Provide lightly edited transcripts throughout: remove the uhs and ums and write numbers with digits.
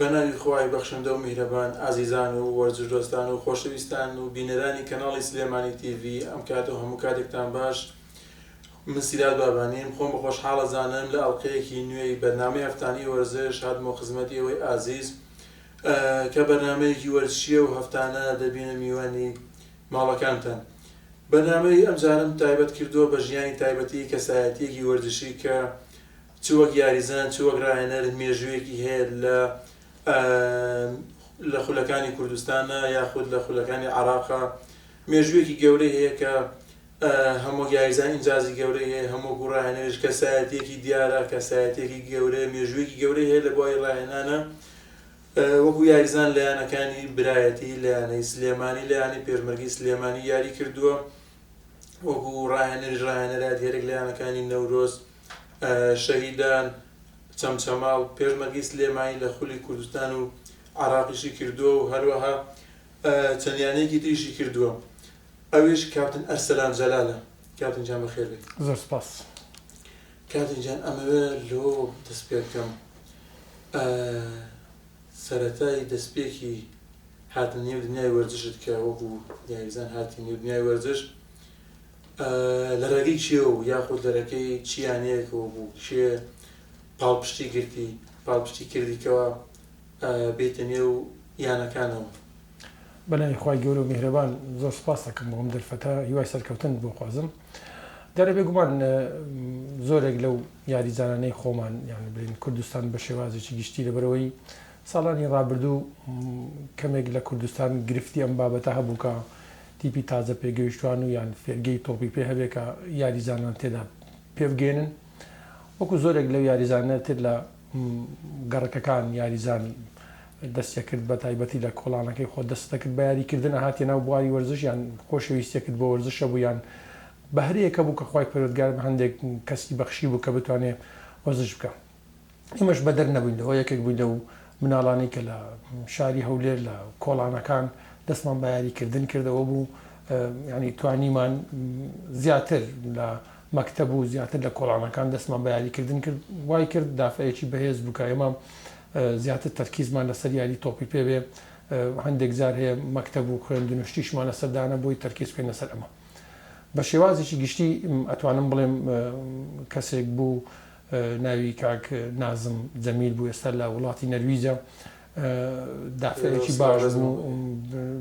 بەناوی خۆی بەخشندە و میهرەبان ئازیزان و وەرزشدۆستان و خۆشەویستان و بینەرانی کەناڵی سلێمانی تیڤ ئەم کاتە هەموو کاتێکتان باش. من سیراد بابانیم خۆم بە خۆشحاڵەزانم لە ئەڵقەیەکی نوێی بەرنامەی هەفتانی وەرزش هاتمەوە خزمەتی ئەوەی ئازیز کە بەرنامەیەکی وەرزشیە و هەفتانە دەبینە میوانی ماڵەکانتان. بەرنامەی ئەمجارم تایبەت کردووە بە ژیانی تایبەتی کەسایەتیەکی وەرزشی کە چ وەک یاریزان چ وەک ڕاهێنەر مێژوویەکی هەیە لە خولەکانی کوردستانە یاخود لە خولەکانی عێراقا. مێژوویەکی گەورەی هەیە کە هەموو یاریزان ئینجازی گەورەی هەیە، هەموو ڕاهێنەرش کەسایەتیەکی دیارە، کەسایەتێکی گەورەیە، مێژوویەکی گەورەی هەیە لە بۆی ڕاهێنانە وەکو یاریزان لایەنەکانی برایەتی لایەنەی سلێمانی لایەنی پێشمەرگی سلێمانی یاری کردووە، وەکو ڕاهێنەریش ڕاهێنەرە دیارێک لایەنەکانی نەورۆز، شەهیدان، چەمچەماڵ، پێشمەرگی سلێمانی لە خولی کوردستان و عێراقیشی کردووە و هەروەها چەندیانەیەکی تریشی کردووە. ئەویش کاپتن ئەرسەلان جەلالە. کاپتن جان بەخێر بێت. زۆر سپاس. کاپتن جان ئەمەوێ لۆ دەست پێ بکەم. سەرەتای دەستپێکی هاتن نێو دنیای وەرزشت کە وەکو یاریزان هاتی نێو دنیای وەرزش لە ڕێگەی چیە و یاخود لە ڕێگەی چیانەیەکەوە بوو چێ پاڵپشتی گرتی پاڵپشتی کردیکەوە بێتە نێو یانەکانەوە. بەلای خوای گەورە و میهرەبان زۆر سپاس دەکەم بۆ ئەم دەرفەتە هیوای سەرکەوتن بۆ خوازم. دەرە بێگومان زۆرێک لەو یاریزانانەی خۆمان یان بڵین کوردستان بە شێوازێکی گشتی لەبەرەوەی ساڵانی ڕابردوو کەمێک لە کوردستان گرفتی ئەم بابەتە هەبوو کە تیپی تازە پێگەیشتوان و یان فێرگەی تۆپی پێ هەبێت کە یاریزانان تێدا پێبگێنن. وەکو زۆرێک لەو یاریزانە تر لە گەڕەکەکان یاریزان دەستە کرد بە تایبەتی لە کۆڵانەکەی خۆ دەستەکرد بە یاریکردن هاتی ناو بواری وەرزش یان خۆشەویستیەکرد بۆ وەرزشە بوو یان بەهرەیەکە بوو کە خوای پەروەردگار بە هەندێک کەسی بەخشی بوو کە بتوانێت وەرزش بکە. ئێمەش بەدەر نەبووین لەوە یەکێک بووین لەو مناڵانی کە لە شاری هەولێر لە کۆڵانەکان دەستمان بە یاریکردن کردەوە بوو. ینی توانیمان زیاتر لە مەکتەب و زیاتر لە کۆڵانەکان دەستمان بە یاریکردن کرد، وای کرد دافعەیەکی بەهێز بوو کە ئێمە زیاتر تەرکیزمان لەسەر یاری تۆپی پێبێ. هەندێک جار هەیە مەکتەب و خوێندنوشتیشمان لەسەردانە بۆی تەرکیز بکەین لەسەر ئەمە. بە شێوازێکی گشتی ئەتوانم بڵێم کەسێک بوو ناوی کاک نازم جەمیل بوو ئێستا لە وڵاتی نەرویجە، دافعەیەکی باش بوو،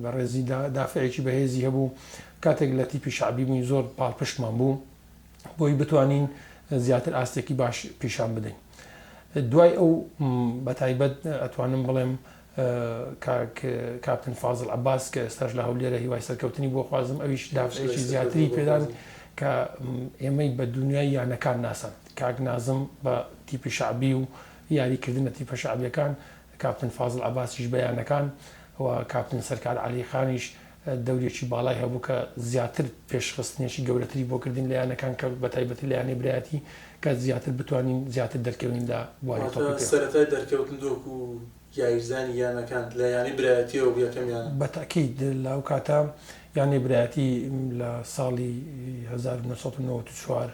بەڕێزی دافعەیەکی بەهێزی هەبوو. کاتێک لە تیپی شعبی بووین زۆر پاڵپشتمان بوو بۆی بتوانین زیاتر ئاستێکی باش پیشان بدەین. دوای ئەو بەتایبەت ئەتوانم بڵێم کاپتن فازڵ عەباس کە ئێستاش لە هەولێرە هیوای سەرکەوتنی بۆ خوازم، ئەویش دافعەیەکی زیاتری پێدان کە ئێمەی بە دنیای یانەکان ناسان. کاک نازم بە تیپی شعبی و یاریکردنە تیپە شعبیەکان، کاپتن فازڵ عەباسیش بە یانەکان و کاپتن سەرکار عەلی خانیش دەورێکی باڵای هەبوو کە زیاتر پێشخستنێکی گەورەتری بۆ کردین لە یانەکان کە بەتایبەتی لە یانەی برایەتی کە زیاتر بتوانین زیاتر دەرکەوین لە بواری تۆپی. سەرەتای دەرکەوتن دۆکو یاریزانی یانەکان لە یانی برایەتیەوە یەکەم یانە بەتاکید لەو کاتە یانی برایەتی لە ساڵی 1994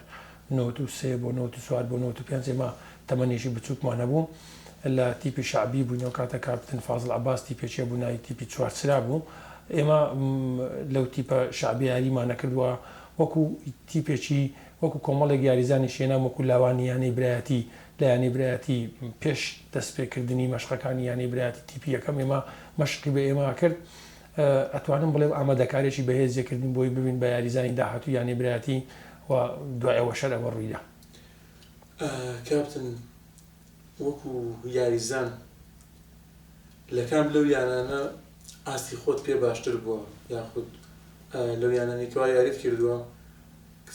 93 بۆ 94 بۆ 95 ئێمە تەمەنێکی بچووکمان هەبوو. لە تیپی شعبی بووینەوە کاتە کاپتن فازڵ عەباس تیپێکیە بوو ناوی تیپی چوارچرا بوو. ئێمە لەو تیپە شعبی یاریمان نەکردووە وەکو تیپێکی وەکو کۆمەڵێک یاریزانی شێنام وەکو لاوانی یانەی برایەتی لە یانی برایەتی پێش دەستپێکردنی مەشقەکانی یانی برایەتی تیپی یەکەم ئێمە مەشقی بە ئێمە کرد. ئەتوانم بڵێم ئامادەکاریێکی بەهێزیەکردین بۆی ببین بە یاریزانی داهاتوو یانی برایەتی و دوایەوە شەر ئەوە ڕوویدا. کاپتن وەکو یاریزان لە کام لەو یانانە ئاستی خۆت پێ باشتر بووە یاخود لەو یانانێکەوە یاریت کردووە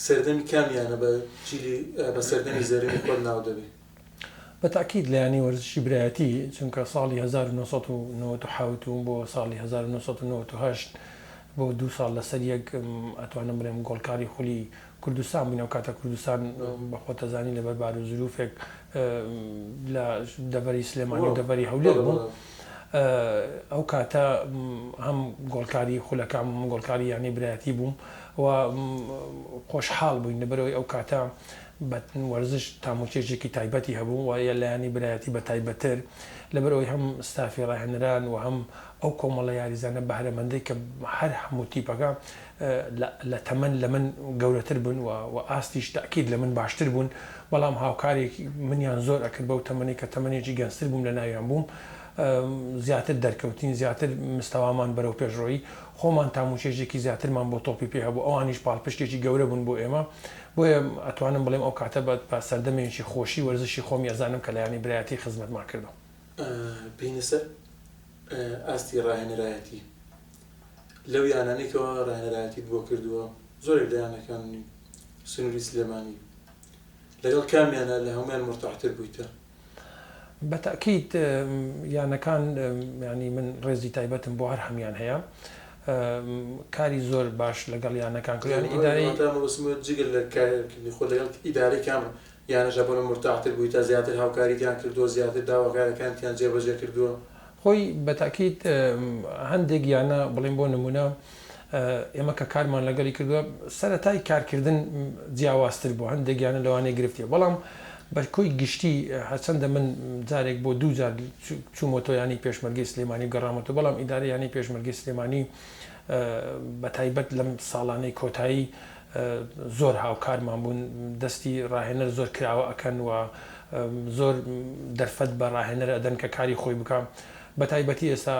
سەردەمی کامیانە بە سەردەمی زەرینی خۆت ناو دەبێت؟ بەتاکید لە ینی وەرزشی برایەتی چونکە ساڵی 1997 بۆ ساڵی 1998 بۆ 2 ساڵ لەسەر یەک ئەتوانم بڵێم گۆڵکاری خولی کوردستان بووینەوە کاتە کوردستان بەخۆتەزانی لەبەر بار و زروفێک لە دەڤەری سلێمانی و دەڤەری هەولێر بوو. ئەو کاتە هەم گۆڵکاری خولەکان گۆڵکاری یانی برایەتی بووم و خۆشحاڵ بووین لەبەرەوەی ئەو کاتە وەرزش تامۆچێژێکی تایبەتی هەبوو وایە لایانی برایەتی بە تایبەتر لەبەرەوەی هەم ستافی ڕاهێنران و هەم ئەو کۆمەڵە یاریزانە بەهرەمەندەی کە هەر هەموو تیپەکە لە تەمەن لە من گەورەتر بوون و ئاستیش تاکید لە من باشتر بوون بەڵام هاوکارێکی منیان زۆر ئەکرد بەو تەمەنی کە تەمەنێکی گەنجتر بووم لە ناویان بووم زیاتر دەرکەوتین زیاتر مستەوامان بەرەو پێشڕۆیی خۆمان تاموچێژێکی زیاترمان بۆ تۆپی پێ هەبوو ئەوانیش پاڵپشتێکی گەورە بوون بۆ ئێمە بۆیە ئەتوانم بڵێم ئەو کاتە بە سەردەمێکی خۆشی وەرزشی خۆم یازانم کە لایانی برایەتی خزمەتمان کردەوە. بینەسەر ئاستی ڕاهێنەرایەتی لەو یانانێکەوە ڕاهێنەرایەتی بۆ کردووە زۆرێک لە یانەکانی سنووری سلێمانی لەگەڵ کامیانە لە هەمویان مرتاحتر بوویتە؟ بەتاکید یانەکان ینی من ڕێزی تایبەتم بۆ هەر هەمیان هەیە کاری زۆر باش لەگەڵ یانەکان کردیان ئیدارەی جگەل لە خۆ لەگەڵ ئیدارەی کام یانەشە بۆ مرتاحتر بوویتە زیاتر هاوکاریتیان کردووە زیاتر داواکارەکانتیان جێبەجێ کردووە؟ خۆی بەتاکید هەندێک یانە بڵێم بۆ نمونە ئێمە کە کارمان لەگەڵی کردووە سەرەتای کارکردن جیاوازتر بوو هەندێک یانە لەوانەیە گرفتیە بەڵام بەکۆی گشتی هەچەندە من جارێک بۆ دوو جار چوومەتۆ ینی پێشمەرگی سلێمانی گەڕامەوە بەڵام ئیدارە ینی پێشمەرگی سلێمانی بە تایبەت لەم ساڵانەی کۆتایی زۆر هاوکارمان بوون دەستی ڕاهێنەر زۆر کراوە ئەکەن و زۆر دەرفەت بە ڕاهێنەر ئەدەن کە کاری خۆی بکەم بە تایبەتی ئێستا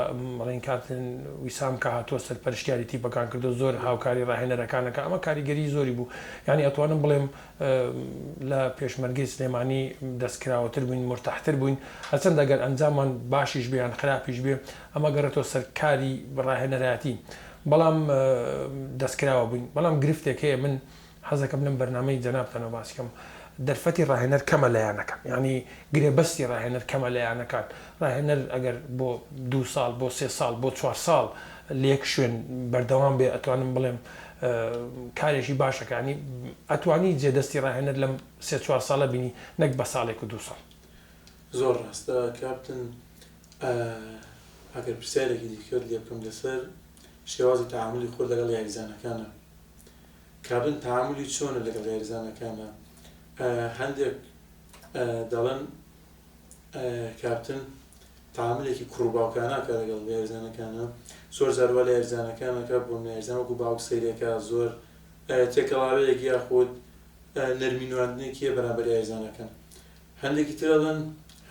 ڕێنکاتن ویسام کە هاتووە سەرپەرشتیاری تیپەکان کردو زۆر هاوکاری ڕاهێنەرەکانەکە ئەمە کاریگەری زۆری بوو ینی ئەتوانم بڵێم لە پێشمەرگی سلێمانی دەستکراوەتر بووین مرتاحتر بووین هەرچەند ئەگەر ئەنجامان باشیش بیان خراپیش بێ ئەمە گەڕێتەوە سەرکاری ڕاهێنەرایەتی بەڵام دەستکراوە بووین بەڵام گرفتێک هەیە من حەزەکەم لەم بەرنامەی جەنابتانە باسکەم دەرفەتی ڕاهێنەر کەمە لایەنەکەم ینی گرێبەستی ڕاهێنەر کەمە لایەنەکان ڕاهێنەر ئەگەر بۆ 2 ساڵ بۆ 3 ساڵ بۆ 4 ساڵ لێک شوێن بەردەوام بێ ئەتوانم بڵێم کارێکی باشەکانی ئەتوانی جێدەستی ڕاهێنەر لەم 3-4 ساڵە بینی نەک بە ساڵێک و 2 ساڵ. زۆر ڕاستە کاپتن ئەگەر پرسیارێکی دیکەوت لێ بکەم لەسەر شێوازی تەعاملی خۆ لەگەڵ یاریزانەکانە کابن تەعاملی چۆنە لەگەڵ یاریزانەکانە هەندێک دەڵێن کاپتن تەعاملێکی کوڕباوکانەکە لەگەڵ یاریزانەکانە زۆر جاروا لە یاریزانەکانەکە بۆ یاریزان وەکو باوک سەیرەکە زۆر تێکەڵاوەیەکی یاخود نەرمینواندنێکیە بەرامبەر یاریزانەکان هەندێکی تر دەڵێن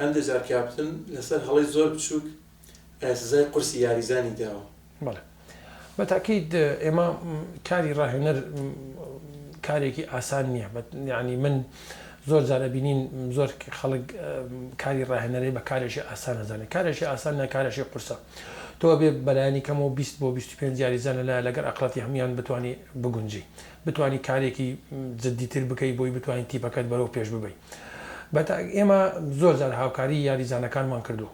هەندێک جار کاپتن لەسەر هەڵەی زۆر بچووک سزای قورسی یاریزانی داوە. بەڵێ بەتاکید ئێمە کاری ڕاهێنەر کارێکی ئاسان نییە یعنی من زۆر جارە بینین زۆر خەڵک کاری ڕاهێنەرەی بە کارێکی ئاسان نەزانێت کارێکی ئاسان نە کارێکی قورسە تۆ بێ بەلایانی کەمەوە 20 بۆ 25 یاریزانە لە لەگەر ئەقڵەتی هەمویان بتوانانی بگونجی بتوانانی کارێکی جددیتر بکەی بۆی بتوانین تیپەکەت بەرەو پێش ببەی ئێمە زۆر جار هاوکاری یاریزانەکانمان کردو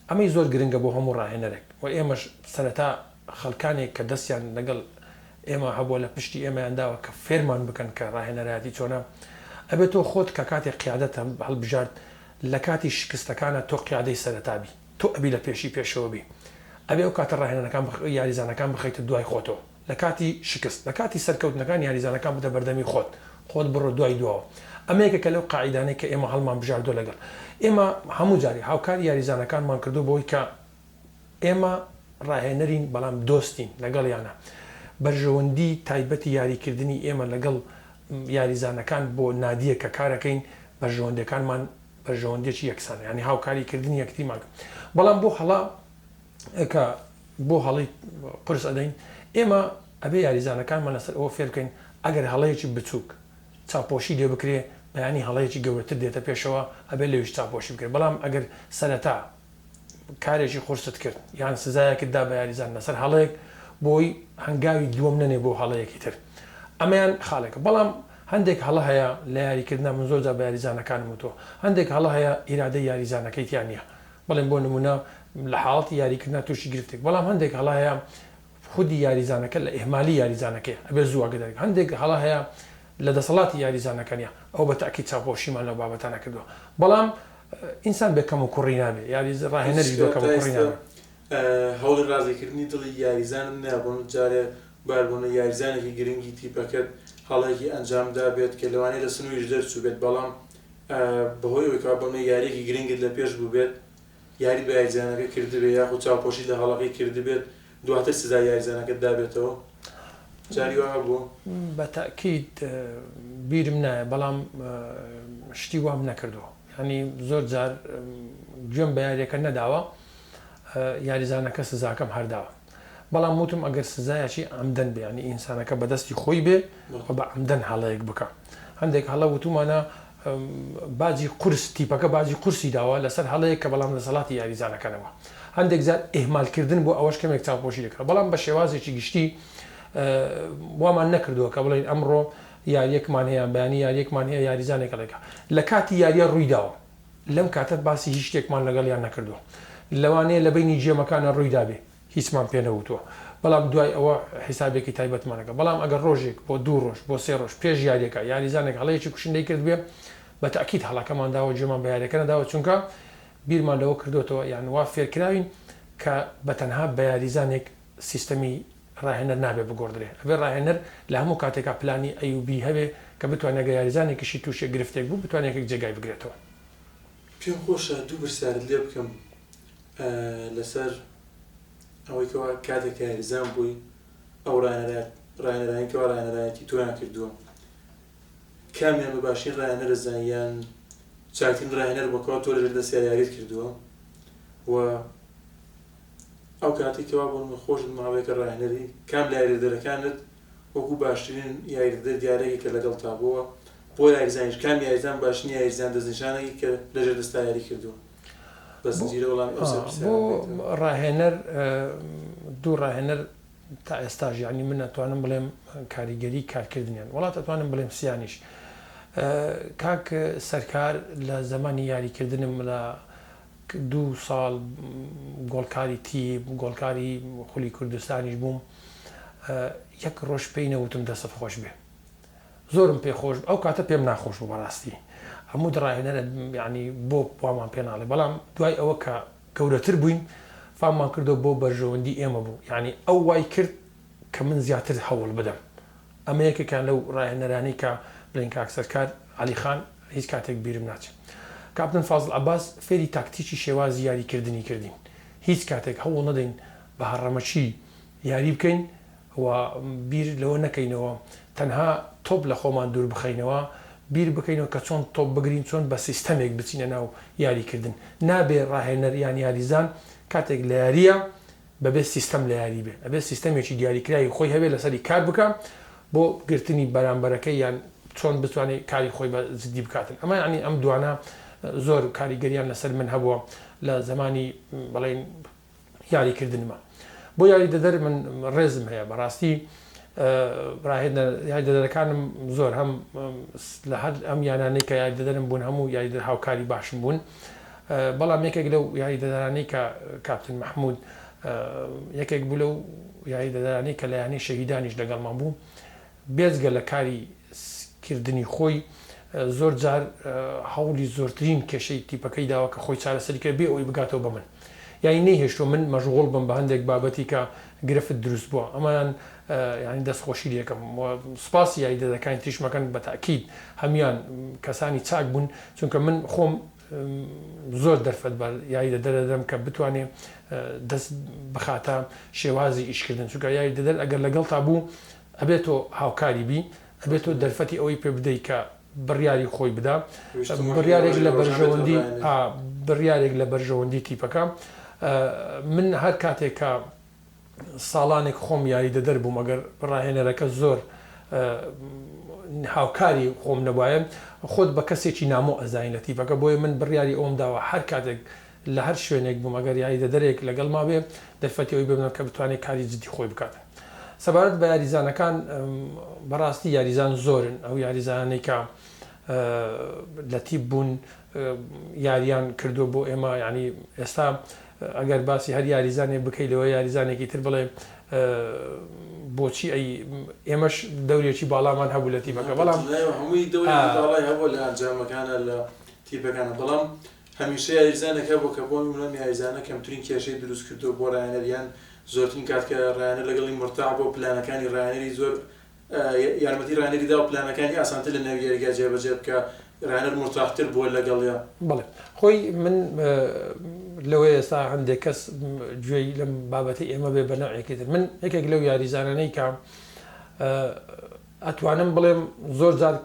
ئەمەی زۆر گرنگە بۆ هەموو ڕاهێنەرێک و ئێمەش سەرەتا خەڵکانێک کە دەستیان لەگەڵ ئێمە هەبووە لە پشتی ئێمەیانداوە کە فێرمان بکەن کە ڕاهێنەرایەتی چۆنە ئەبێت تۆ خۆت کە کاتێک قیادەت هەڵبژارد لە کاتی شکستەکانە تۆ قیادەی سەرەتابی تۆ ئەبی لە پێشی پێشەوە بی ئەبێ ئەو کاتە ڕاهێنەرەکان یاریزانەکان بخەیتە دوای خۆتەوە لە کاتی شکست لە کاتی سەرکەوتنەکان یاریزانەکان بدە بەردەمی خۆت بڕۆ دوای دووەوە ئەمەیەکە کە لەو قاعیدانەی کە ئێمە هەڵمان بژاردۆ لەگەڵ ئێمە هەموو جاری هاوکاری یاریزانەکانمان کردو بۆی کە ئێمە ڕاهێنەرین بەڵام دۆستین لەگەڵ یانە بەرژەوەندی تایبەتی یاریکردنی ئێمە لەگەڵ یاریزانەکان بۆ نادیە کە کارەکەین بەرژەوەندەکانمان بەرژەوەندێکی یەکسانە ینی هاوکاریکردنی یەکتیمان بەڵام بۆ هەڵا کە بۆ هەڵی قرس ئەدەین ئێمە ئەبێ یاریزانەکانمان لەسەر ئەوە فێر بکەین ئەگەر هەڵەیەکی بچووک چاپۆشی لێ بکرێ بەیانی هەڵەیەکی گەورەتر دێتە پێشەوە ئەبێ لەویش چاپۆشی بکرێت بەڵام ئەگەر سەرەتا کارێکی قورست کرد یان سزایەکتدا بە یاریزان لەسەر هەڵەیەک بۆی هەنگاوی دووەم نەنێ بۆ هەڵەیەکی تر ئەمەیان خاڵێکە بەڵام هەندێک هەڵە هەیە لە یاریکردنا من زۆرجار بە یاریزانەکانم وتۆ هەندێک هەڵە هەیە ئیرادەی یاریزانەکەیتیان نییە بەڵێن بۆ نمونە لە حاڵەتی یاریکردنا تووشی گرفتێک بەڵام هەندێک هەڵە هەیە خودی یاریزانەکە لە ئێهمالی یاریزانەکەی ئەبێ زوواگەداری هەندێک هەڵە هەیە لە دەسەڵاتی یاریزانەکانیە ئەو بە تاکی چاپۆشیمان لەو بابەتانە کردووە بەڵام ئینسان بێکەم و کوڕی نابێ یاری ڕاهێنەری دۆکەم و کوڕی نابێ هەوڵی ڕازیکردنی دڵی یاریزانم نابوون جارێ باربوونە یاریزانێکی گرنگی تیپەکەت هەڵەیەکی ئەنجامدا بێت کە لەوانەیە لە سنووریش دەرچوو بێت بەڵام بەهۆی ئەوەی کابڵێ یاریەکی گرنگت لە پێش بوو بێت یاری بە یاریزانەکە کردبێت یاخود چاوپۆشی لە هەڵەقی کردبێت دواتر سزای یاریزانەکەت دابێتەوە جاری وایە بوو بە تاکید بیرم نایە بەڵام شتی وام نەکردەوە ینی زۆر جار گوێم بە یاریەکە نەداوە یاریزانەکە سزاکەم هەرداوە بەڵام وتم ئەگەر سزایەکی ئەمدەن بێ ینی ئینسانەکە بەدەستی خۆی بێ بە ئەمدەن هەڵەیەک بکە هەندێک هەڵە وتومانە باجی قورس تیپەکە باجی قورسی داوە لەسەر هەڵەیە کە بەڵام لە سەڵاتی یاریزانەکەنەوە هەندێک زار ئێهمالکردن بۆ ئەوەش کەمێک چاوپۆشی دەکات بەڵام بە شێوازێکی گشتی وامان نەکردووە کە بڵێن ئەمڕۆ یاریەکمان هەیە بەیانی یاریەکمان هەیە یاریزانێکەڵێکە لە کاتی یاریە ڕوویداوە لەم کاتت باسی هیچ شتێکمان لەگەڵ یان نەکردووە لەوانەیە لە بینی جێمەکانە ڕوویدا بێ هیچمان پێ نەوتووە بەڵام دوای ئەوە حیسابێکی تایبەتمانەکە بەڵام ئەگەر ڕۆژێک بۆ 2 ڕۆژ بۆ 3 ڕۆژ پێش یاریەکە یاریزانێک هەڵەیەکی کوشندەی کرد بێ بە تاکید هەڵەکەمان داوە جێمان بە یاریەکە نەداوە چونکە بیرمان لەوە کردوتەوە یان وا فێرکراوین کە بەتەنها بە یاریزانێک سیستەمی ڕاهێنەر نابێ بگۆڕدرێ ئەبێ ڕاهێنەر لە هەموو کاتێکا پلانی ئەیوبی هەبێ کە بتوانێت یاریزانێکیشی تووشێک گرفتێک بوو بتوانێت جێگای بگرێتەوە پێم خۆشە دوو برسارت لێ بکەم لەسەر ئەوەی کەوا کاتێک یاریزان بووی ئەو ڕاهێنەرانیکەوە ڕاهێنەرایەتی تۆیان کردووە کامیان بە باشین ڕاهێنەرە زانیان چاکترین ڕاهێنەر بۆکەوە تۆ لەژێر دەست یاریت کردووە و ئەو کاتێکەوە بوون خۆشت ماوەیەکە ڕاهێنەری کام لە یاریدەرەکانت وەکو باشترین یاریدەر دیارەیەکی کە لەگەڵ تا بووە بۆ یاریزانیش کام یاریزان باشنی یاریزان دەستنیشانێکی کە لەژێر دەستا یاری کردووە بە زنجیرە وەڵامی بۆ ڕاهێنەر دوو ڕاهێنەر تا ئێستاژ یعنی من ئەتوانم بڵێم کاریگەری کارکردنیان وڵات ئەتوانم بڵێم سیانیش کاک سەرکار لە زمانی یاریکردنم لە 2 ساڵ گۆڵکاری تیب گۆڵکاری خولی کوردستانیش بووم یەک ڕۆژ پێی نەوتم دەست خۆش بێ زۆرم پێخۆش ئەو کاتە پێم ناخۆش بوو بەڕاستی هەموو ڕاهێنەرە ینی بۆ وامان پێ ناڵێ بەڵام دوای ئەوە کە گەورەتر بووین فاممان کردو بۆ بەرژەوەندی ئێمە بوو ینی ئەو وای کرد کە من زیاتر هەوڵ بدەم ئەمە یەکێکیان لەو ڕاهێنەرانی کە بڵین کاک سەرکار عەلیخان هیچ کاتێک بیرم ناچێت کاپتن فازڵ عەباس فێری تاکتیکی شێوازی یاریکردنی کردین هیچ کاتێک هەوڵ نەدەین بە هەڕەمەچی یاری بکەین و بیر لەوە نەکەینەوە تەنها تۆپ لە خۆمان دوور بخەینەوە بیر بکەینەوە کە چۆن تۆپ بگرین چۆن بە سیستەمێک بچینە ناو یاریکردن نابێ ڕاهێنەر یان یاریزان کاتێک لە یاریە بەبێ سیستەم لە یاری بێ ئەبێ سیستەمێکی دیاریکراوی خۆی هەبێ لەسەری کار بکە بۆ گرتنی بەرامبەرەکەی یان چۆن بتوانێت کاری خۆی بە زدی بکاتن ئەمە ینی ئەم دوانە زۆر کاریگەریان لەسەر من هەبووە لە زمانی بەڵێن یاریکردنمە بۆ یاری دەدەر من ڕێزم هەیە بەڕاستی یاریدەدەرەکانم زۆر هەم لە هەر ئەم یانانەی کە یاریدەدەرم بوون هەموو یاریدەر هاوکاری باشم بوون بەڵام یەکێک لەو یاریدەدەرانەی کە کاپتن مەحموود یەکێک بوو لەو یاریدەدەرانەی کە لەیانەی شەهیدانیش لەگەڵمان بوو بێزگە لە کاری کردنی خۆی زۆر جار هەوڵی زۆرترین کێشەی تیپەکەی داوە کە خۆی چارەسەری کرد بێ ئەوی بگاتەوە بە من یانی نەیهێشتۆ من مەشغوڵ بم بە هەندێک بابەتی کە گرفت دروست بووە ئەمەیان ینی دەستخۆشی لەکەم سپاسی یاریدەدەرەکانی تریشمەکەن بە تاکید هەمیان کەسانی چاک بوون چونکە من خۆم زۆر دەرفەت بە یاریدەدەرەدەم کە بتوانێت دەست بخاتە شێوازی ئیشکردن چونکە یاریدەدەر ئەگەر لەگەڵ تا بوو ئەبێتۆ هاوکاری بی ئەبێتۆ دەرفەتی ئەوەی پێ بدەیت کە بڕیاری خۆی بدا بڕیارێک لە بەرژەوەندی تیپەکە من هەر کاتێک کە ساڵانێک خۆم یاریدەدەر بووم ئەگەر ڕاهێنەرەکە زۆر هاوکاری خۆم نەبایە خۆت بە کەسێکی نامۆ ئەزانین لە تیپەکە بۆیە من بڕیاری ئەوم داوە هەر کاتێک لە هەر شوێنێک بووم ئەگەر یاریدەدەرێک لەگەڵ ما بێ دەرفەتی ئەوی ببنم کە بتوانێت کاری جدی خۆی بکات سەبارەت بە یاریزانەکان بەڕاستی یاریزان زۆرن ئەو یاریزانەی کە لە تیپ بوون یاریان کردو بۆ ئێمە ینی ئێستا ئەگەر باسی هەر یاریزانێ بکەیتەوە یاریزانێکی تر بڵێ بۆچی ئەی ئێمەش دەورێکی باڵامان هەبوو لە تیپەکە بەڵام هەمووی دەوری هەبوو لە ئەنجامەکانە لە تیپەکانە بەڵام هەمیشە یاریزانەکە بۆ کە بۆ میڵم یاریزانە کەمترین کێشەی دروست کردو بۆ ڕاهێنەریان زۆرترین کاتکە ڕاهێنەر لەگەڵی مرتاع بۆ پلانەکانی ڕاهێنەری زۆر یارمەتی ڕانەریدا و پلانەکانی ئاسانتر لە ناوی یاریگا جێبەجێ بکە ڕانەر مرتاحتر بووە لەگەڵیان. بەڵێ خۆی من لەوەی ئێستا هەندێک کەس گوێی لەم بابەتی ئێمە بێ بە نەوعێکی تر من یەکێک لەو یاریزانانەی کە ئەتوانم بڵێم زۆر جار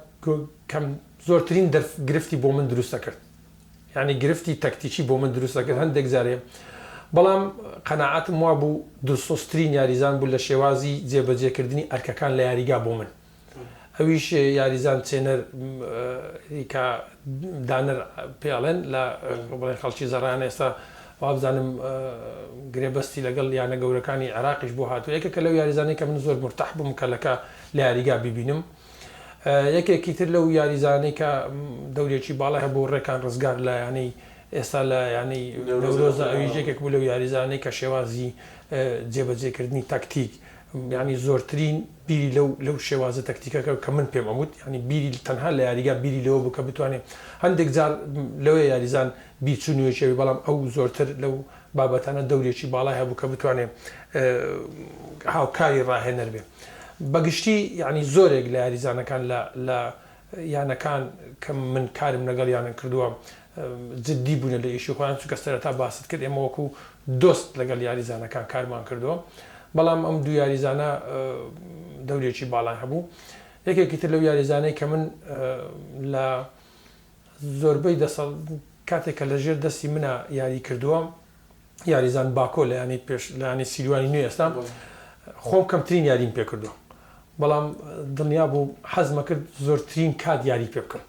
کەم زۆرترین گرفتی بۆ من دروستە کرد یعنی گرفتی تەکتیکی بۆ من دروستە کرد هەندێک جارێ بەڵام قەناعەتم وا بوو دڵسۆزترین یاریزان بوو لە شێوازی جێبەجێکردنی ئەرکەکان لە یاریگا بۆ من ئەویش یاریزان چێنەر کە دانەر پێڵێن لە بڵێن خەڵکی زەڕان ئێستا وابزانم گرێبەستی لەگەڵ یانە گەورەکانی عێراقیش بۆ هاتوو یەکێکە لەو یاریزانەی کە من زۆر مرتاح بووم کەلەکە لە یاریگا ببینم یەکێکی تر لەو یاریزانەی کە دەورێکی باڵای هەبوو ڕێکان ڕزگار لە ینی ئێستا لە ینی نەورۆزە ئەویش یەکێک بوو لەو یاریزانەی کە شێوازی جێبەجێکردنی تاکتیک ینی زۆرترین بیری لەو شێوازە تەکتیکەکە کە من پێم ئەموت ینی بیری تەنها لە یاریگا بیری لەوە بوو کە بتوانێت هەندێک جار لەوەی یاریزان بیچوونیوەشێوی بەڵام ئەو زۆرتر لەو بابەتانە دەورێکی باڵای هەبوو کە بتوانێت هاوکاری ڕاهێنەر بێ بەگشتی ینی زۆرێک لە یاریزانەکان لە یانەکان کە من کارم لەگەڵ یانە کردووە جددی بوونە لە ئیشی خۆیان چونکە سەرەتا باست کرد ئێمە وەکو دۆست لەگەڵ یاریزانەکان کارمان کردووە بەڵام ئەم دوو یاریزانە دەورێکی باڵای هەبوو یەکێکی تر لەو یاریزانەی کە من لە زۆربەی کاتێکە لە ژێر دەستی منە یاری کردووە یاریزان باکۆ لە ینی پێش لەیانی سیروانی نوێ ئێستا خۆم کەمترین یاریم پێ کردووە بەڵام دڵنیا بوو حەزمە کرد زۆرترین کات یاری پێ بکەم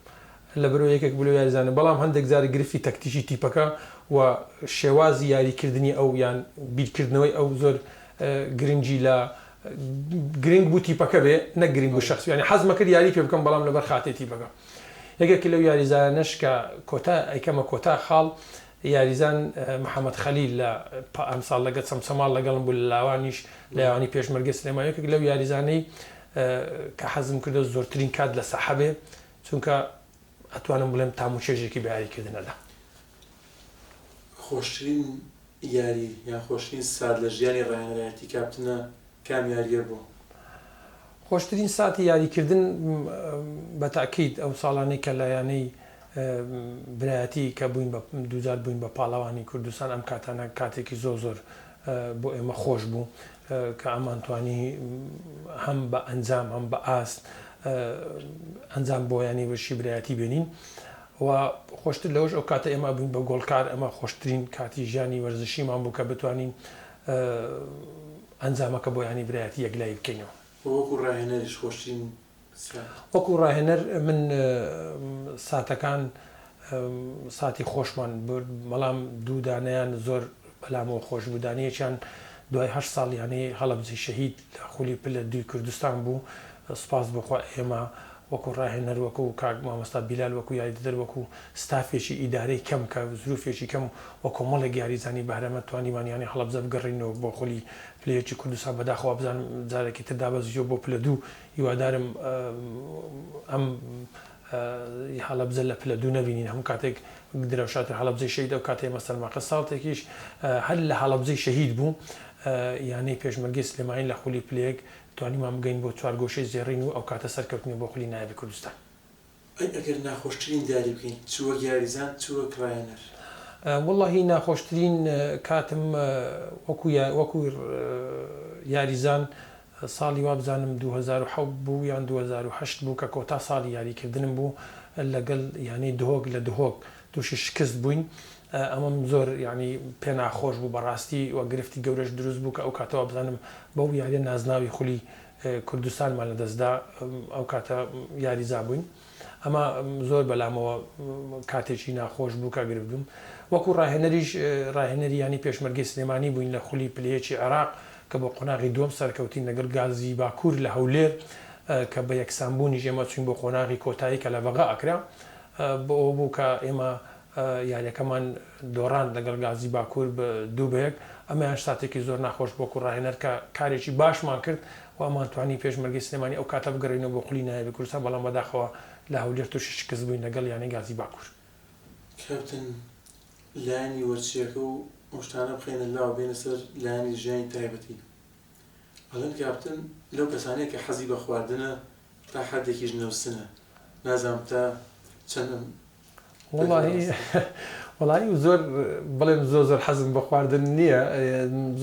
لە بەرەوە یەکێک بلو یاریزانە بەڵام هەندێک جاری گرفتی تەکتیکی تیپەکە و شێوازی یاریکردنی ئەو یان بیرکردنەوەی ئەو زۆر گرنگی لە گرنگ بوو تیپەکە بێ نەگرنگ بوو شخص ینی حەزمە کرد یاری پێ بکەم بەڵام لەبەر خاتێ تیپەکە یەکێکی لەو یاریزانەش کە کۆتا ئەیکەمە کۆتا خاڵ یاریزان محەممەد خەلیل لە ئەمساڵ لەگە چەمچەماڵ لەگەڵم بوو لە لاوانیش لە یاوانی پێشمەرگە سلێمان یەکێک لەو یاریزانەی کە حەزم کردە زۆرترین کات لە سەحەبێ چونکە ئەتوانم بڵێم تاموچێژێکی بە یاریکردنەدا خۆشترین یاری یان خۆشترین سات لە ژیانی ڕاهێنەرایەتی کاپتنە کام یاریە بوو خۆشترین ساتی یاریکردن بە تاکید ئەو ساڵانەی کە لایەنەی برایەتی کە بووین دووجار بووین بە پاڵەوانی کوردستان ئەم کاتانە کاتێکی زۆر بۆ ئێمە خۆش بوو کە ئەمانتوانی هەم بە ئەنجام هەم بە ئاست ئەنجام بۆ ینی بەشی برایەتی بێنین و خۆشتر لەوەش ئەو کاتە ئێمە بووین بە گۆڵکار ئەمە خۆشترین کاتی ژیانی وەرزشیمان بوو کە بتوانین ئەنجامەکە بۆ ینی برایەتی یەکلای بکەینەوە وەکو ڕاهێنەریش خۆشترین وەکو ڕاهێنەر من ساتەکان ساتی خۆشمان بەڵام دوو دانیان زۆر بەلامەوە خۆش بودانیەکیان دوای 8 ساڵ یانەی هەڵەبجی شەهید لە خولی پلە دوی کوردستان بوو سپاس بخوا ئێمە وەکو ڕاهێنەر وەکو کاک مامۆستا بیلال وەکو یاریدەر وەکو ستافێکی ئیدارەی کەم کە زروفێکی کەم وە کۆمەڵێک یاریزانی بەهرەمە توانیمانیانی هەڵەبجە بگەڕینەوە بۆ خولی پلەیەکی کوردستان بەداخەوە بزانم جارێکی تر دابەزیۆ بۆ پلە دوو هیوادارم ئەم هەڵەبجە لە پلە دوو نەبینین هەموو کاتێک درەوشاتر هەڵەبجەی شەهید ئەو کاتێ مەسەلماقە ساڵتێکیش هەر لە هەڵەبجەی شەهید بوو یانەی پێشمەرگەی سلێمانی لە خولی پلەیەک توانیمان بگەین بۆ چوارگۆشەی زێڕین و ئەو کاتە سەرکەوتنی بۆ خولی نایبی کوردستان ئەگەر ناخۆشترین دیاری بکەین چووە یاریزان چووە ڕاهێنەر وەڵڵاهی ناخۆشترین کاتم وەکو یاریزان ساڵی وا بزانم 2007 بوو یان 2008 بوو کە کۆتا ساڵی یاریکردنم بوو لەگەڵ یانی دهۆک لە دهۆک تووشی شکست بووین ئەمەم زۆر ینی پێ ناخۆش بوو بەڕاستی و گرفتی گەورەش دروست بوو کە ئەو کاتەوە بزانم بەو یاریە نازناوی خولی کوردستانمان لەدەستدا ئەو کاتە یاریزا بووین ئەمە زۆر بەلامەوە کاتێکی ناخۆش بوو کە گرفتم وەکو ڕاهێنەریش ڕاهێنەری ینی پێشمەرگەی سلێمانی بووین لە خولی پلەیەکی عێراق کە بە قۆناغی دووەم سەرکەوتین لەگەڵ گازی باکوور لە هەولێر کە بە یەکسانبوونی ئێمە چوین بۆ قۆناغی کۆتایی کە لە بەغا ئەکرا بۆ ئەو بوو کە ئێمە یاریەکەمان دۆڕان لەگەڵ گازی باکوور بە 2-1 ئەمەیان ساتێکی زۆر ناخۆش بۆکو ڕاهێنەر کە کارێکی باشمان کرد و ئەمانتوانی پێشمەرگەی سلێمانی ئەو کاتە بگەڕینەوە بۆ خولی نایبی کوردستان بەڵام بەداخەوە لە هەولێر تووشی شکست بووین لەگەڵ یانی گازی باکوور کەوتن لایانی وەرچیەکە و شتانە بخێنە لاو بێنە سەر لایانی ژیانی تایبەتی ئەڵێن کاپتن لەو کەسانەیە کە حەزی بە خواردنە تا حەدێکیش نەوسنە نازانم تا چەندم وڵی زۆر بڵێم زۆر حەزم بە خواردن نییە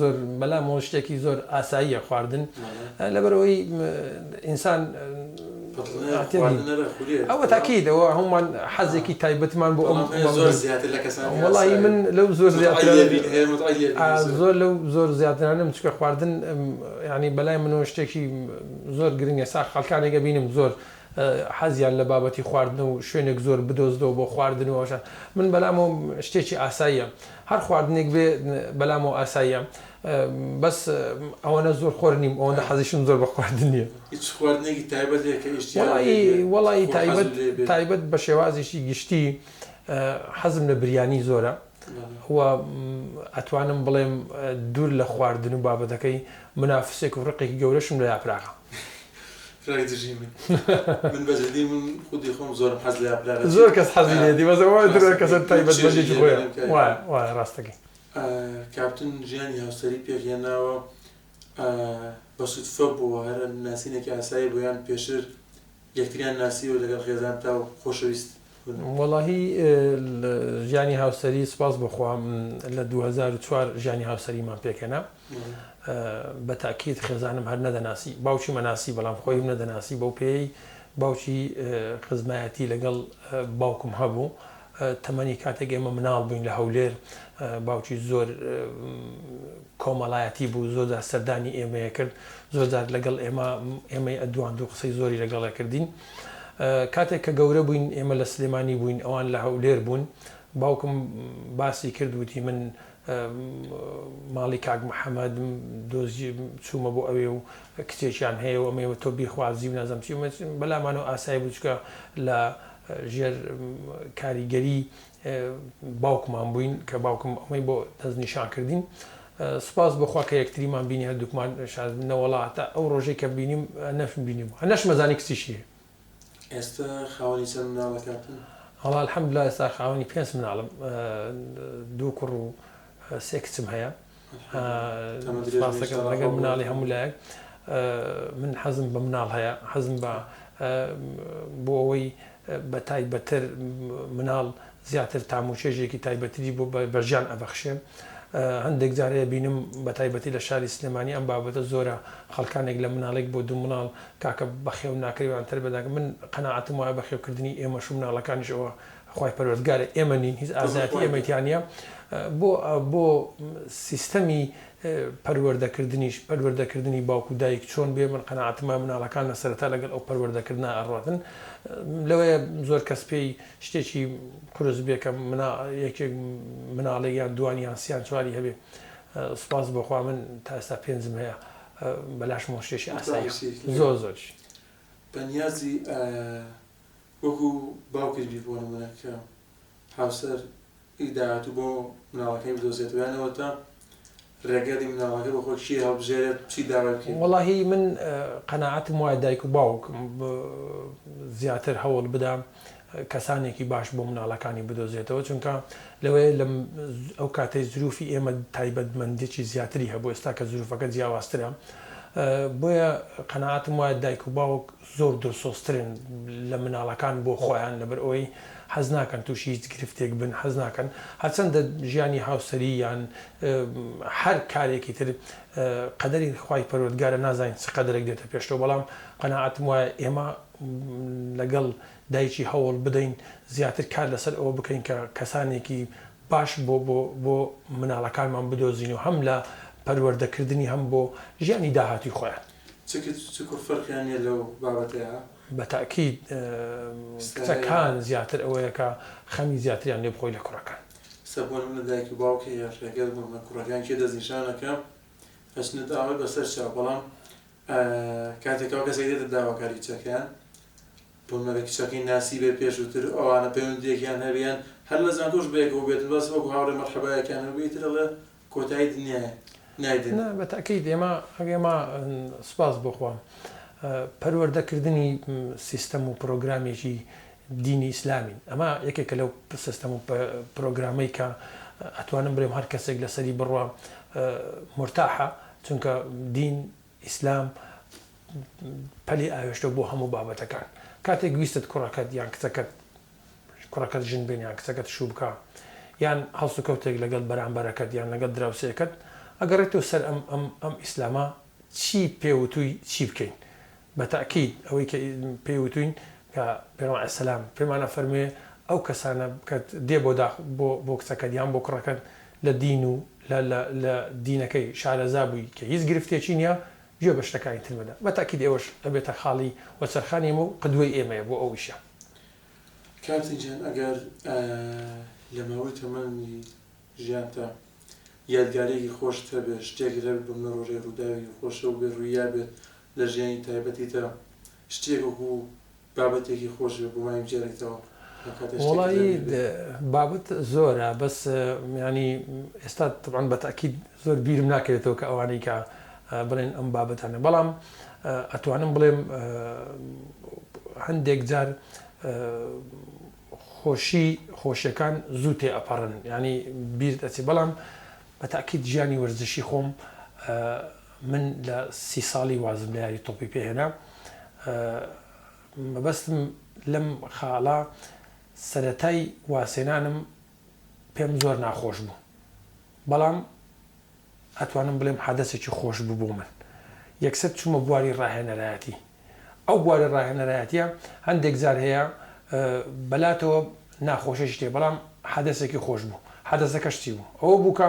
زۆر بەلامەوە شتێکی زۆر ئاساییە خواردن لەبەرەوەی ئینسان ئەوە تاکیدەوە هەمومان حەزێکی تایبەتمان بۆ وڵی من لەو زۆر زۆر لەو زۆر زیاترانم چکە خواردن ینی بەلای منەوە شتێکی زۆر گرنگە سا خەڵکانێکە بینم زۆر حەزیان لە بابەتی خواردن و شوێنێک زۆر بدۆزدەوە بۆ خواردنەوەشە من بەلامەوە شتێکی ئاساییە هەر خواردنێک بێ بەلامەوە ئاساییە بەس ئەوەنە زۆر خۆر نیم ئەوەندە حەزیشم زۆر بە خواردن نییە وڵی تایبەت بە شێوازێکی گشتی حەزم لە بریانی زۆرە وە ئەتوانم بڵێم دوور لە خواردن و بابەتەکەی منافسێک و ڕقێکی گەورەشم لە یاپراغە من بەجددی من خودی خۆم زۆرم حەز لە یاپراغە زۆر کەس حەزی لێتی بەزەوە درۆ کەسە تایبەت بەجێکی خۆیە وایە ڕاستەکەی کاپتن ژیانی هاوسەری پێکهێناوە بە سودفە بووە هەرە ناسینێکی ئاسایی بۆیان پێشتر یەکتریان ناسیوە لەگەڵ خێزان تا و خۆشەویست وەڵاهی ژیانی هاوسەری سپاس بخوام لە 2004 ژیانی هاوسەریمان پێکەنا بە تاکید خێزانم هەر نەدەناسی باوکی مەناسی بەڵام خۆیم نەدەناسی بەو پێی باوکی خزمایەتی لەگەڵ باوکم هەبوو تەمەنی کاتێک ئێمە مناڵ بووین لە هەولێر باوکی زۆر کۆمەڵایەتی بوو زۆرجار سەردانی ئێمەیە کرد زۆرجار لەگەڵ ئێمەی ئەدوان دوو قسەی زۆری لەگەڵە کردین کاتێک کە گەورە بووین ئێمە لە سلێمانی بووین ئەوان لە هەولێر بوون باوکم باسی کردوتی من ماڵی کاک محەممەد دۆزی چوومە بۆ ئەوێ و کچێکیان هەیە و ئەمەوە تۆ بیخوازی و نازم چی بەلامانەوە ئاسایی بچکە لە ژێر کاریگەری باوکمان بووین کە باوکم ئەمەی بۆ دەستنیشان کردین سپاس بخوا کە یەکتریمان بینی هەردووکمان شاردنەوەڵاتە ئەو ڕۆژێک کە بینیم نەفم بینیم هەنەش مەزانی کچیشیە ئێستا خاوەنی چەند مناڵەکاتن هەڵا الحەمدوللا ئێستا خاوەنی 5 مناڵم 2 کوڕ و 3 کچم هەیە لەگەڵ مناڵی هەموو لایەک من حەزم بە مناڵ هەیە حەزم بۆ ئەوەی بە تایبەتر مناڵ زیاتر تاموچێژێکی تایبەتری بۆ بەرژیان ئەبەخشێ هەندێک جارەیە بینم بە تایبەتی لە شاری سلێمانی ئەم بابەتە زۆرە خەڵکانێک لە مناڵێک بۆ دوو مناڵ کاکە بەخێو ناکەویانتر بەداگە من قەناعەتم وایە بەخێوکردنی ئێمەش و مناڵەکانیشەوە خۆی پەروەردگارە ئێمە نین هیچ ئازاتی ئێمەتیانە بۆ سیستەمی پەروەردەکردنی باوکو دایک چۆن بێ من قەناعەتمە مناڵەکان لە سەرەتا لەگەڵ ئەو پەروەردەکردنا ئەڕاتن لەوەیە زۆر کەس پێی شتێکی قورس بێ کە یەکێک مناڵێک یان دوانی یان سیان چواری هەبێ سپاس بەخوا من تا ئێستا 5م هەیە بەلاشمەوە شتێکی ئاسایی زۆر زۆرش بەنیازی وەکو باوکت بی بۆ نمونە کە هاوسەر ئیداهات و بۆ مناڵەکەی بدۆزێتەوە یانەوە تا ڕێگەری مناڵەکە بە خۆی هەڵبژێرێت چی داوا بکەیت وەڵاهی من قەناعەتم وایە دایک و باوک زیاتر هەوڵ بدام کەسانێکی باش بۆ مناڵەکانی بدۆزێتەوە چونکە لەوەیە لە ئەو کاتەی زروفی ئێمە تایبەتمەندێکی زیاتری هەبوو ئێستا کە زروفەکە جیاوازترە بۆیە قەناعەتم وایە دایک و باوک زۆر دڵسۆزترن لە مناڵەکان بۆ خۆیان لەبەر ئەوەی حەز ناکەن تووشی هیچ گرفتێک بن حەز ناکەن هەرچەندە ژیانی هاوسەری یان هەر کارێکی تر قەدەری خوای پەروەردگارە نازانین چ قەدرێک دێتە پێشتەوە بەڵام قەناعەتم وایە ئێمە لەگەڵ دایکی هەوڵ بدەین زیاتر کار لەسەر ئەوە بکەین کە کەسانێکی باش بۆ مناڵەکانمان بدۆزین و هەم لە پەروەردەکردنی هەم بۆ ژیانی داهاتی خۆیان چ فەرقیانە لەو بابەتەیە بە تاکید کچەکان زیاتر ئەوەیە کە خەمی زیاتریان لێ بخۆی لە کوڕەکان سەبوون منە دایک و باوکە یا ڕێگەر بوومە کوڕەکان کێ دەستنیشانەکە هەچنت ئاوە بەسەرچاو بەڵام کاتێکەوە کەسێک دێتە داواکاری کچەکەیان بۆمەگە کچەکەی ناسی بێ پێشووتر ئەوانە پەیوەندیەکیان هەبیان هەر لە زانکۆش بەیەکەوە بێتن بەس وەکو هاوڕێ مەرحەبایەکیان هەبێترە لە کۆتایی دنیاە نایدن بە تاکید ئێمە سپاس بخوام پەروەردەکردنی سیستەم و پرۆگرامێکی دینی ئیسلامین ئەمە یەکێکە لەو سیستەم و پرۆگرامەی کە ئەتوانم بڵێم هەر کەسێک لەسەری بڕوا مرتاحە چونکە دین ئیسلام پەلی ئاوێشتە بۆ هەموو بابەتەکان کاتێک ویستت کوڕەکەت یان کچەکەت کوڕەکەت ژن بێن یان کچەکەت شوو بکە یان هەڵس و کەوتێک لەگەڵ بەرامبەرەکەت یان لەگەڵ دراوسەکەت ئەگەڕێتەوە سەر ئەم ئیسلامە چی پێوتووی چی بکەین بە تاکید ئەوەی کە پێوتوین کە پێغەمبەر عەلەیهی سەلام پێمانە فەرموێ ئەو کەسانە کە دێ بۆ کچەکەت یان بۆ کوڕەکەت لە دین و لە دینەکەی شارەزا بووی کە هیچ گرفتێکی نییە گوێ بە شتەکانی تر بەدە بە تاکید ئێوەش ئەبێتە خاڵی وەسەرخانی ئێمە و قدوەی ئێمەیە بۆ ئەویشە کاتێکیان ئەگەر لە ماوەی تەمەنی ژیانتە یادگارێکی خۆشتە بێت شتێک لە بە ڕۆژێ ڕووداوی خۆشە و بێ ڕوویا بێت لە ژیانی تایبەتیتە شتێک وەکو بابەتێکی خۆش بێت بۆ وای بجێڕێتەوە وڵی بابەت زۆرە بەس ینی ئێستا طبعاً بە تاکید زۆر بیرم ناکرێتەوە کە ئەوانەی کە بڵێن ئەم بابەتانە بەڵام ئەتوانم بڵێم هەندێک جار خۆشیەکان زوو تێ ئەپەڕن ینی بیر ئەچێ بەڵام بە تاکید ژیانی وەرزشی خۆم من لە 30 ساڵی وازم لە یاری تۆپی پێهێنا مەبەستم لەم خاڵە سەرەتای واسێنانم پێم زۆر ناخۆش بوو بەڵام ئەتوانم بڵێم حادەسێکی خۆش بوو بۆ من یەکسەر چوومە بواری ڕاهێنەرایەتی ئەو بواری ڕاهێنەرایەتیە هەندێک جار هەیە بەلاتەوە ناخۆشەش تێ بەڵام حادەسێکی خۆش بوو حادەسەکە شتی بوو ئەوە بووکە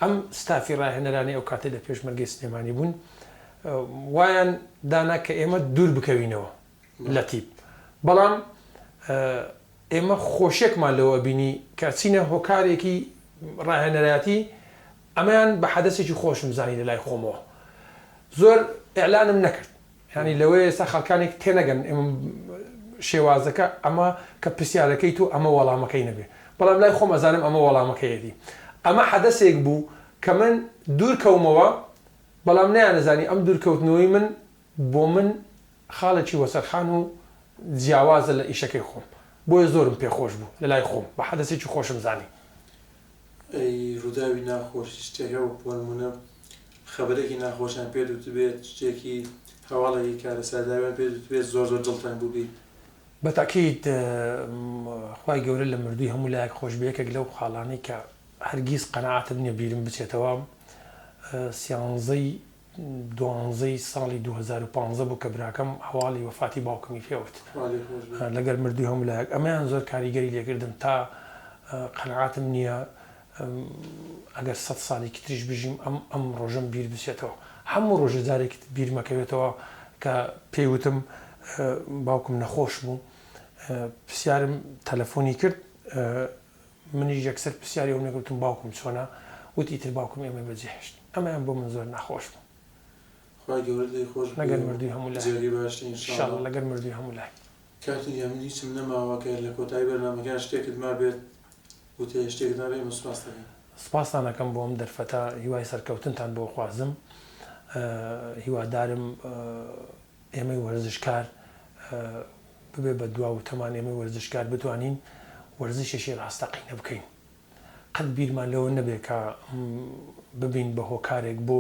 ئەم ستافی ڕاهێنەرانی ئەو کاتێ لە پێشمەرگەی سلێمانی بوون وایان دانا کە ئێمە دوور بکەوینەوە لە تیپ بەڵام ئێمە خۆشێکمان لەوە بینی کە چینە هۆکارێکی ڕاهێنەرایەتی ئەمەیان بە حەدەسێکی خۆشم زانی لە لای خۆمەوە زۆر ئێعلانم نەکرد ینی لەوەی ئێستا خەڵکانێک تێنەگەن ئێمە شێوازەکە ئەمە کە پرسیارەکەی تو ئەمە وەڵامەکەی نەبێ بەڵام لای خۆم ئەزانم ئەمە وەڵامەکەیەتی ئەمە حەدەسێک بوو کە من دوورکەومەوە بەڵام نیانەزانی ئەم دوورکەوتنەوەی من بۆ من خاڵێکی وەسەرخان و جیاوازە لە ئیشەکەی خۆم بۆیە زۆرم پێخۆش بوو لە لای خۆم بە حەدەسێکی خۆشم زانی ڕووداوی ناخۆش شتێکە و بۆ نمونە خەبەرێکی ناخۆشیان پێ بێت شتێکی هەواڵێکی کارە ساداویان پێ بێت زۆر زۆر دڵتان بووبی بە تاکید خوای گەورە لە مردووی هەموو لایەک خۆشبێکێک لەو خاڵانەی کە هەرگیز قەناعەتم نییە بیرم بچێتەوە سیانزەی دوانزەی ساڵی 2015 بوو کە براکەم هەواڵی وەفاتی باوکمی پێوت لەگەر مردووی هەموو لایەک ئەمەیان زۆر کاریگەری لێکردم تا قەناعەتم نییە ئەگەر 100 ساڵێکی تریش بژیم ئەم ڕۆژەم بیر بچێتەوە هەموو ڕۆژە جارێکی بیر مەکەوێتەوە کە پێیوتم باوکم نەخۆش بوو پرسیارم تەلەفۆنی کرد منیش یەکسەر پرسیاری ئەو نەکەوتم باوکم چۆنە وتی تر باوکم ئێمە بەجێهێشت ئەمەیان بۆ من زۆر ناخۆش بوو لەگەر مردووی هەموو لای لەگەر مردووی هەموو لای کاتی من هیچم نەماوەکە لە کۆتایی بەرنامەکان شتێکت ما بێت وتێ شتێکت نابێت ئێمە سوپاس دەکەین سپاسانەکەم بۆ ئەم دەرفەتە هیوای سەرکەوتنتان بۆ خوازم هیوادارم ئێمەی وەرزشکار ببێ بە دوا و تەمان ئێمەی وەرزشکار بتوانین وەرزشێکی ڕاستەقینە بکەین قەت بیرمان لەوە نەبێت کە ببین بە هۆکارێک بۆ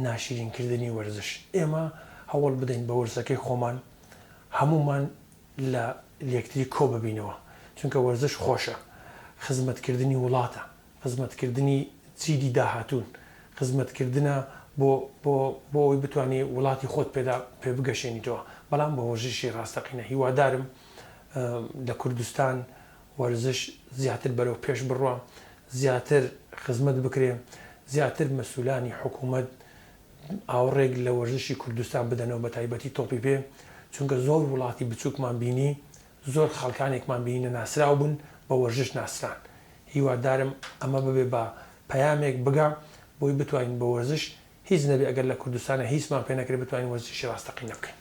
ناشرینکردنی وەرزش ئێمە هەوڵ بدەین بە وەرزەکەی خۆمان هەمومان لە یەکتری کۆ ببینەوە چونکە وەرزش خۆشە خزمەتکردنی وڵاتە خزمەتکردنی چیدی داهاتوون خزمەتکردنە بۆ ئەوی بتوانێت وڵاتی خۆت پێ بگەشێنیتەوە بەڵام بە وەرزشی ڕاستەقینە هیوادارم لە کوردستان وەرزش زیاتر بەرەو پێش بڕوە زیاتر خزمەت بکرێ زیاتر مەسئولانی حکوومەت ئاوڕێک لە وەرزشی کوردستان بدەنەوە بە تایبەتی تۆپی پێ چونکە زۆر وڵاتی بچووکمان بینی زۆر خەڵکانێکمان بینە ناسراو بوون بە وەرزش ناسران هیوادارم ئەمە ببێ بە پەیامێک بگا بۆی بتوانین بە وەرزش هیچ نەبێ ئەگەر لە کوردستانە هیچمان پێ نەکرێت بتوانین وەرزشی ڕاستەقینە بکەین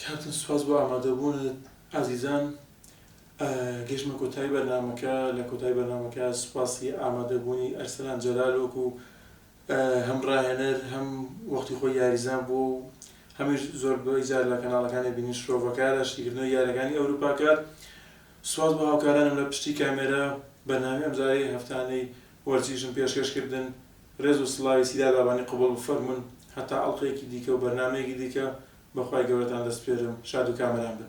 کاتن سوپاس بۆ ئامادەبوون ئازیزان گەشتمە کۆتایی بەرنامەکە لە کۆتایی بەرنامەکە سوپاسی ئامادەبوونی ئەرسەلان جەلال وەکو هەم ڕاهێنەر هەم وەختی خۆی یاریزان بوو هەمیش زۆر بۆی جار لە کەناڵەکانی بینی شرۆڤەکە شتیکردنەوەی یاریەکانی ئەوروپاکار سوپاس بۆ هاوکارانم لە پشتی کامێرە بەرنامەی ئەمجارەی هەفتانەی وەرزشم پێشکەشکردن ڕێز و سڵاوی سیدادابانی قبول بفەرمون هەتا ئەڵقەیەکی دیکە و بەرنامەیەکی دیکە بەخوای گەورەتان دەست پێرم شاد و کامەران بن.